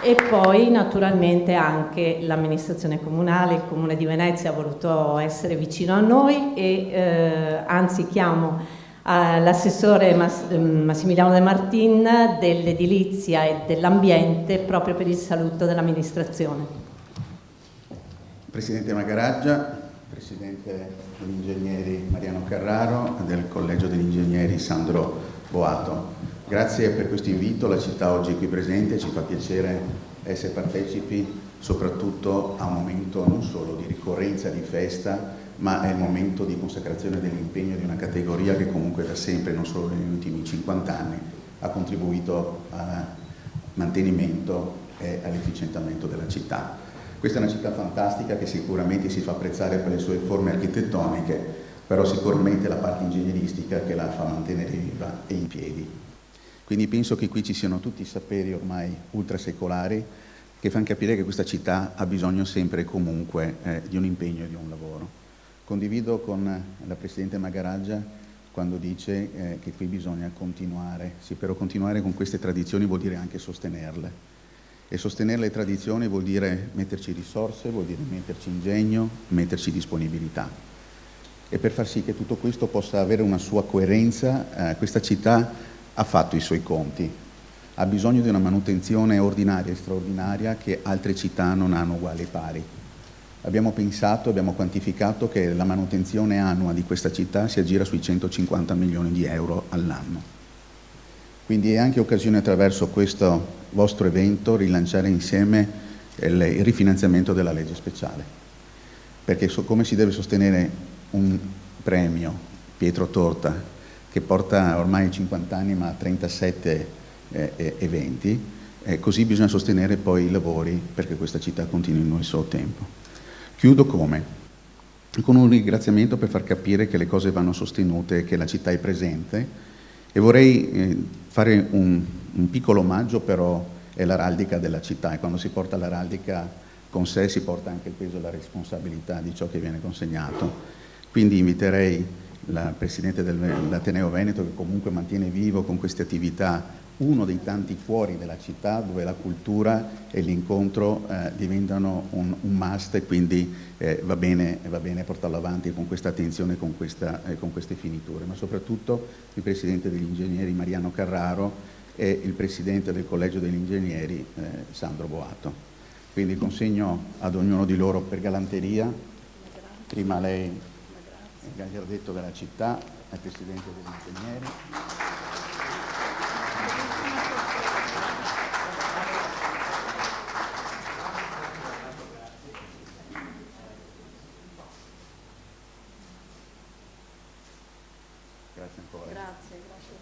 E poi naturalmente anche l'amministrazione comunale, il Comune di Venezia ha voluto essere vicino a noi e anzi chiamo l'assessore Massimiliano De Martin dell'edilizia e dell'ambiente proprio per il saluto dell'amministrazione. Presidente Magaraggia, Presidente degli Ingegneri Mariano Carraro e del Collegio degli Ingegneri Sandro Boato. Grazie per questo invito, la città oggi è qui presente, ci fa piacere essere partecipi soprattutto a un momento non solo di ricorrenza, di festa, ma è il momento di consacrazione dell'impegno di una categoria che comunque da sempre, non solo negli ultimi 50 anni, ha contribuito al mantenimento e all'efficientamento della città. Questa è una città fantastica che sicuramente si fa apprezzare per le sue forme architettoniche, però sicuramente la parte ingegneristica che la fa mantenere viva e in piedi. Quindi penso che qui ci siano tutti i saperi ormai ultrasecolari che fanno capire che questa città ha bisogno sempre e comunque di un impegno e di un lavoro. Condivido con la Presidente Magaraggia quando dice che qui bisogna continuare. Sì, però continuare con queste tradizioni vuol dire anche sostenerle. E sostenere le tradizioni vuol dire metterci risorse, vuol dire metterci ingegno, metterci disponibilità. E per far sì che tutto questo possa avere una sua coerenza, questa città ha fatto i suoi conti. Ha bisogno di una manutenzione ordinaria e straordinaria che altre città non hanno uguali e pari. Abbiamo pensato, abbiamo quantificato che la manutenzione annua di questa città si aggira sui 150 milioni di euro all'anno. Quindi è anche occasione attraverso questo vostro evento rilanciare insieme il rifinanziamento della legge speciale. Perché come si deve sostenere un premio Pietro Torta che porta ormai 50 anni ma 37 eventi, così bisogna sostenere poi i lavori perché questa città continui il suo tempo. Chiudo come? Con un ringraziamento per far capire che le cose vanno sostenute, che la città è presente. E vorrei fare un piccolo omaggio, però è l'araldica della città e quando si porta l'araldica con sé si porta anche il peso e la responsabilità di ciò che viene consegnato. Quindi inviterei la Presidente dell'Ateneo Veneto, che comunque mantiene vivo con queste attività uno dei tanti cuori della città dove la cultura e l'incontro diventano un must, e quindi va bene portarlo avanti con questa attenzione e con queste finiture, ma soprattutto il Presidente degli Ingegneri Mariano Carraro e il Presidente del Collegio degli Ingegneri Sandro Boato. Quindi consegno ad ognuno di loro per galanteria, prima lei il Gagardetto della città, al Presidente degli Ingegneri. Grazie ancora. Grazie tanto.